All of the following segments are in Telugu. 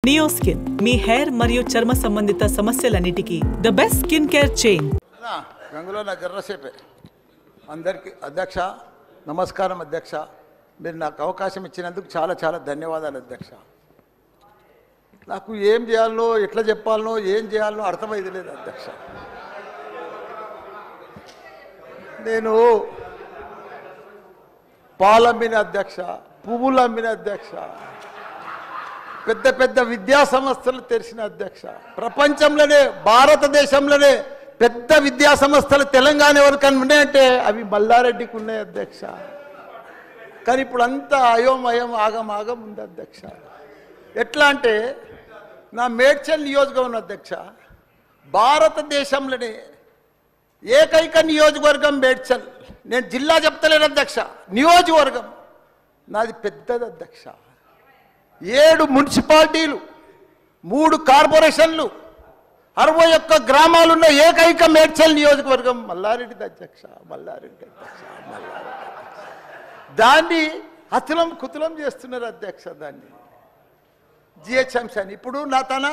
నియో స్కిన్ మీ హెయిర్ మరియు చర్మ సంబంధిత సమస్యలన్నిటికీ the best skin care chain. గంగులో నా జర్రసేపే అందరికీ అధ్యక్ష నమస్కారం. అధ్యక్ష మీరు నాకు అవకాశం ఇచ్చినందుకు చాలా చాలా ధన్యవాదాలు అధ్యక్ష. నాకు ఏం చేయాలనో ఎట్లా చెప్పాలనో ఏం చేయాలనో అర్థమైంది లేదు అధ్యక్ష. నేను పాలమ్మిన అధ్యక్ష, పువ్వులు అమ్మిన అధ్యక్ష, పెద్ద పెద్ద విద్యా సంస్థలు తెరిచిన అధ్యక్ష. ప్రపంచంలోనే భారతదేశంలోనే పెద్ద విద్యా సంస్థలు తెలంగాణ ఎవరికన్నా ఉన్నాయంటే అవి మల్లారెడ్డికి ఉన్నాయి అధ్యక్ష. కానీ ఇప్పుడు అంతా అయోమయం ఆగం ఉంది అధ్యక్ష. ఎట్లా అంటే నా మేడ్చల్ నియోజకవర్గం అధ్యక్ష, భారతదేశంలోనే ఏకైక నియోజకవర్గం మేడ్చల్. నేను జిల్లా చెప్తలేను అధ్యక్ష, నియోజకవర్గం నాది పెద్దది అధ్యక్ష. 7 మున్సిపాలిటీలు, 3 కార్పొరేషన్లు, 61 గ్రామాలున్న ఏకైక మేడ్చల్ నియోజకవర్గం మల్లారెడ్డి అధ్యక్ష. దాన్ని అతులం కుతులం చేస్తున్నారు అధ్యక్ష. దాన్ని జిహెచ్ఎంసీ అని ఇప్పుడు నా తన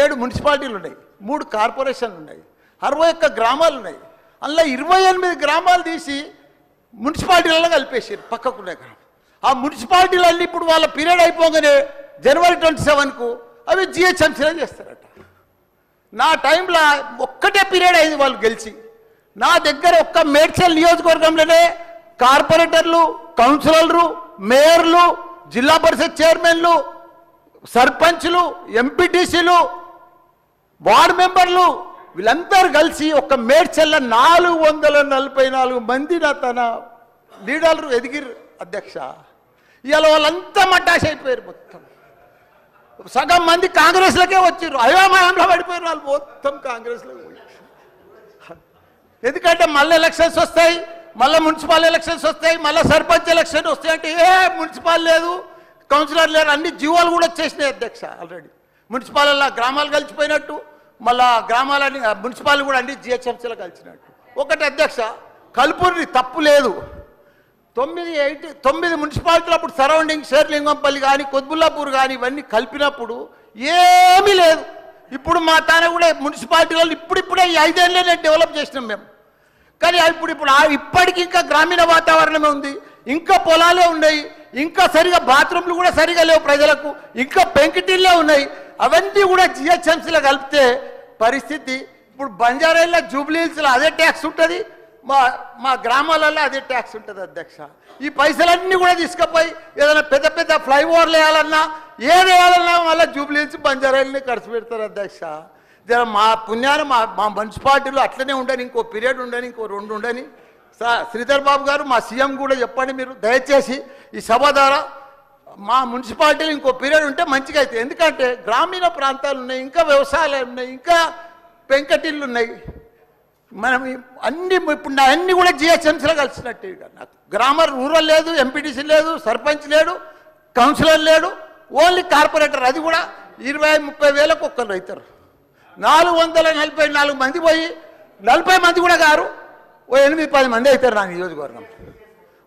7 మున్సిపాలిటీలు ఉన్నాయి, 3 కార్పొరేషన్లు ఉన్నాయి, 61 గ్రామాలు ఉన్నాయి. అందులో 28 గ్రామాలు తీసి మున్సిపాలిటీలలో కలిపేసారు పక్కకునే గ్రామం. ఆ మున్సిపాలిటీలన్నీ ఇప్పుడు వాళ్ళ పీరియడ్ అయిపోగానే జనవరి 27కు అవి జిహెచ్ఎంసీలో చేస్తారట. నా టైంలో ఒక్కటే పీరియడ్ అయింది వాళ్ళు గెలిచి. నా దగ్గర ఒక్క మేడ్చల్ నియోజకవర్గంలోనే కార్పొరేటర్లు, కౌన్సిలర్లు, మేయర్లు, జిల్లా పరిషత్ చైర్మన్లు, సర్పంచ్లు, ఎంపీటీసీలు, వార్డు మెంబర్లు వీళ్ళందరూ కలిసి ఒక్క మేడ్చల్లో 444 మంది నా తన లీడర్లు ఎదిగిరు అధ్యక్ష. ఇవాళ వాళ్ళంతా మటాష్ అయిపోయారు. మొత్తం సగం మంది కాంగ్రెస్లకే వచ్చారు. అయోమయంలో పడిపోయారు వాళ్ళు మొత్తం కాంగ్రెస్లోకి పోయి. ఎందుకంటే మళ్ళీ ఎలక్షన్స్ వస్తాయి, మళ్ళీ మున్సిపల్ ఎలక్షన్స్ వస్తాయి, మళ్ళీ సర్పంచ్ ఎలక్షన్ వస్తాయి అంటే ఏ మున్సిపల్ లేదు, కౌన్సిలర్ లేరు, అన్ని జీవోలు కూడా వచ్చేసినాయి అధ్యక్ష. ఆల్రెడీ మున్సిపాల్లో గ్రామాలు కలిసిపోయినట్టు, మళ్ళా గ్రామాలని మున్సిపాల్ కూడా అన్ని జిహెచ్ఎంసీలో కలిసినట్టు. ఒకటి అధ్యక్ష, కలుపుని తప్పు లేదు. 9 మున్సిపాలిటీలు అప్పుడు సరౌండింగ్ షేర్లింగంపల్లి కానీ కొద్బుల్లాపూర్ కానీ ఇవన్నీ కలిపినప్పుడు ఏమీ లేదు. ఇప్పుడు మా తాన కూడా మున్సిపాలిటీలలో ఇప్పుడిప్పుడే ఈ 5 ఏళ్ళనే డెవలప్ చేసినాం మేము. కానీ ఇప్పుడు ఇప్పటికి ఇంకా గ్రామీణ వాతావరణమే ఉంది, ఇంకా పొలాలే ఉన్నాయి, ఇంకా సరిగా బాత్రూమ్లు కూడా సరిగా లేవు ప్రజలకు, ఇంకా పెంకిటిల్లే ఉన్నాయి. అవన్నీ కూడా జిహెచ్ఎంసీలో కలిపితే పరిస్థితి ఇప్పుడు బంజారాయిల్లో జూబ్లీ హిల్స్లో అదే ట్యాక్స్ ఉంటుంది, మా గ్రామాలలో అదే ట్యాక్స్ ఉంటుంది అధ్యక్ష. ఈ పైసలన్నీ కూడా తీసుకుపోయి ఏదైనా పెద్ద పెద్ద ఫ్లైఓవర్లు వేయాలన్నా ఏది వేయాలన్నా మళ్ళీ జూబ్లీ హిల్స్ బంజారాయిల్ని ఖర్చు పెడతారు అధ్యక్ష. మా పుణ్యాన్ని మా మున్సిపాలిటీలో అట్లనే ఉండని, ఇంకో పీరియడ్ ఉండని, ఇంకో 2 ఉండని. శ్రీధర్ బాబు గారు మా సీఎం కూడా చెప్పండి మీరు దయచేసి ఈ సభ ద్వారా మా మున్సిపాలిటీలు ఇంకో పీరియడ్ ఉంటే మంచిగా అవుతాయి. ఎందుకంటే గ్రామీణ ప్రాంతాలు ఉన్నాయి, ఇంకా వ్యవసాయాలు ఉన్నాయి, ఇంకా పెంకటిళ్ళు ఉన్నాయి. మనం అన్ని ఇప్పుడు నా అన్నీ కూడా జిహెచ్ఎంసీలో కలిసినట్టు. నాకు గ్రామర్ రూరల్ లేదు, ఎంపీటీసీ లేదు, సర్పంచ్ లేడు, కౌన్సిలర్ లేడు, ఓన్లీ కార్పొరేటర్. అది కూడా 20-30 వేలకు ఒక్కరు అవుతారు. 444 మంది పోయి 40 మంది కూడా గారు 8-10 మంది అవుతారు నా నియోజకవర్గం.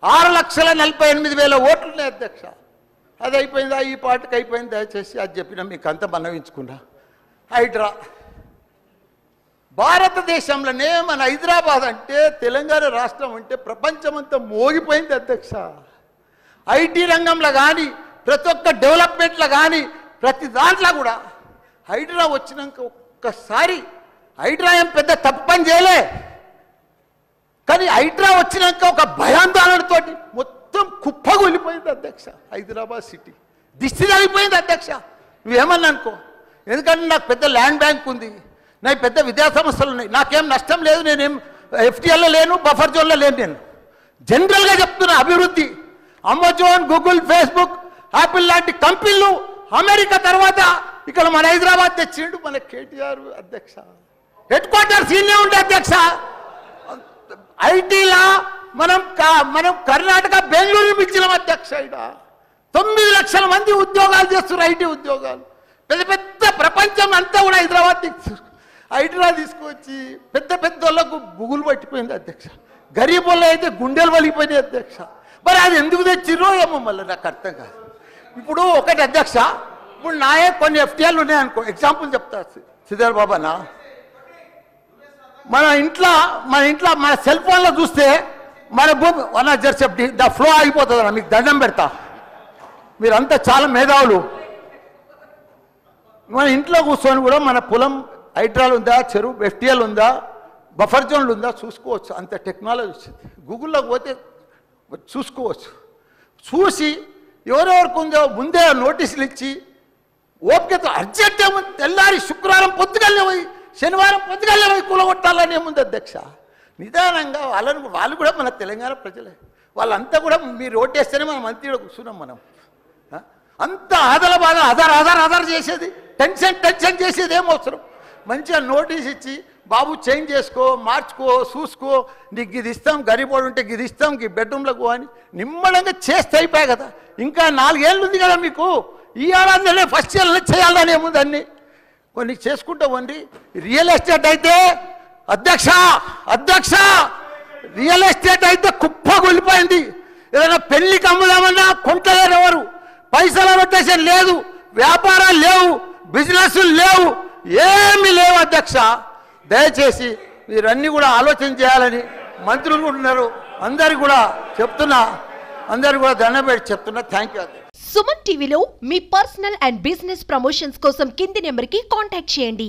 6,48,000 ఓట్లు ఉన్నాయి అధ్యక్ష. అది అయిపోయిందా? ఈ పార్టీకి అయిపోయింది. దయచేసి అది చెప్పినా మీకు అంత మనవించుకున్నా. హైడ్రా భారతదేశంలోనే మన హైదరాబాద్ అంటే, తెలంగాణ రాష్ట్రం అంటే ప్రపంచమంతా మోగిపోయింది అధ్యక్ష. ఐటీ రంగంలో కానీ, ప్రతి ఒక్క డెవలప్మెంట్లో కానీ, ప్రతి దాంట్లో కూడా హైడ్రా వచ్చినాక ఒక్కసారి హైడ్రా ఏం పెద్ద తప్పు పని చేయలే. కానీ హైడ్రా వచ్చినాక ఒక భయాందోళనతో మొత్తం కుప్పగొలిపోయింది అధ్యక్ష. హైదరాబాద్ సిటీ దిష్టి తగిలిపోయింది అధ్యక్ష. నువ్వేమన్నా అనుకో, ఎందుకంటే నాకు పెద్ద ల్యాండ్ బ్యాంక్ ఉంది, నాకు పెద్ద విద్యా సంస్థలు ఉన్నాయి, నాకేం నష్టం లేదు, నేనేం ఎఫ్టీఎల్లో లేను, బఫర్ జోన్లో లేను. నేను జనరల్గా చెప్తున్నా, అభివృద్ధి అమెజాన్, గూగుల్, ఫేస్బుక్, యాపిల్ లాంటి కంపెనీలు అమెరికా తర్వాత ఇక్కడ మన హైదరాబాద్ తెచ్చిండు మన కేటీఆర్ అధ్యక్ష. హెడ్ క్వార్టర్స్ ఈయనే ఉండే అధ్యక్ష. ఐటీలా మనం కర్ణాటక బెంగళూరు మించినాం అధ్యక్ష. ఇక్కడ 9 లక్షల మంది ఉద్యోగాలు చేస్తున్నారు, ఐటీ ఉద్యోగాలు. పెద్ద పెద్ద ప్రపంచం అంతా కూడా హైడ్రా తీసుకొచ్చి పెద్ద పెద్ద వాళ్ళకు బుగులు పట్టిపోయింది అధ్యక్ష. గరీబ్ వాళ్ళు అయితే గుండెలు వలిగిపోయినాయి అధ్యక్ష. మరి అది ఎందుకు తెచ్చిర్రో ఏమో మళ్ళీ నాకు అర్థం కాదు. ఇప్పుడు ఒకటి అధ్యక్ష, ఇప్పుడు నాయే కొన్ని ఎఫ్టీఎల్ ఉన్నాయనుకో, ఎగ్జాంపుల్ చెప్తా శ్రీధర్ బాబానా, మన ఇంట్లో మన సెల్ ఫోన్లో చూస్తే మన భూమి వన్ జర్సెప్టీ ద ఫ్లో ఆగిపోతుంది అన్న. మీకు దండం పెడతా, మీరంతా చాలా మేధావులు. మన ఇంట్లో కూర్చొని కూడా మన పొలం హైడ్రాల్ ఉందా, చెరువు ఎఫ్టీఎల్ ఉందా, బఫర్ జోన్లు ఉందా చూసుకోవచ్చు. అంత టెక్నాలజీ వచ్చింది. గూగుల్లోకి పోతే చూసుకోవచ్చు. చూసి ఎవరెవరికి ఉందో ముందే నోటీసులు ఇచ్చి ఓపికతో అర్జెంట్ ఏముంది, తెల్లారి శుక్రవారం పొద్దుగల్లే పోయి శనివారం పొద్దుగల్లే పోయి కూలగొట్టాలని ఏముంది అధ్యక్ష. నిదానంగా వాళ్ళు కూడా మన తెలంగాణ ప్రజలే, వాళ్ళంతా కూడా మీరు ఓటేస్తేనే మనం మంత్రిలో కూర్చున్నాం. మనం అంత ఆదల బాధ ఆధార్ చేసేది, టెన్షన్ చేసేది ఏం అవసరం. మంచిగా నోటీస్ ఇచ్చి బాబు చేంజ్ చేసుకో, మార్చుకో, చూసుకో, నీకు ఇది ఇస్తాం, గరీబోడు ఉంటే ఇది ఇస్తాం, ఈ బెడ్రూమ్లకు అని నిమ్మడంగా చేస్తే అయిపోయాయి కదా. ఇంకా 4 ఏళ్ళు ఉంది కదా మీకు, ఈ ఏడాదిలోనే ఫస్ట్ ఇయర్లో చేయాలని ఏముంది అన్ని కొన్ని చేసుకుంటామండి. రియల్ ఎస్టేట్ అయితే అధ్యక్ష రియల్ ఎస్టేట్ అయితే కుప్ప కొలిపోయింది. ఏదైనా పెళ్లికి అమ్ముదామన్నా కొంటలేరు ఎవరు, పైసల రొటేషన్ లేదు, వ్యాపారాలు లేవు, బిజినెస్లు లేవు, ఏమీ లేవు అధ్యక్ష. దయచేసి మీరన్నీ కూడా ఆలోచన చేయాలని మంత్రులు ఉన్నారు, అందరికి కూడా చెప్తున్నా, అందరికి కూడా దండం పెట్టి చెప్తున్నా. Thank you. సుమన్ టీవీలో మీ పర్సనల్ అండ్ బిజినెస్ ప్రమోషన్స్ కోసం కింది నెంబర్కి కాంటాక్ట్ చేయండి.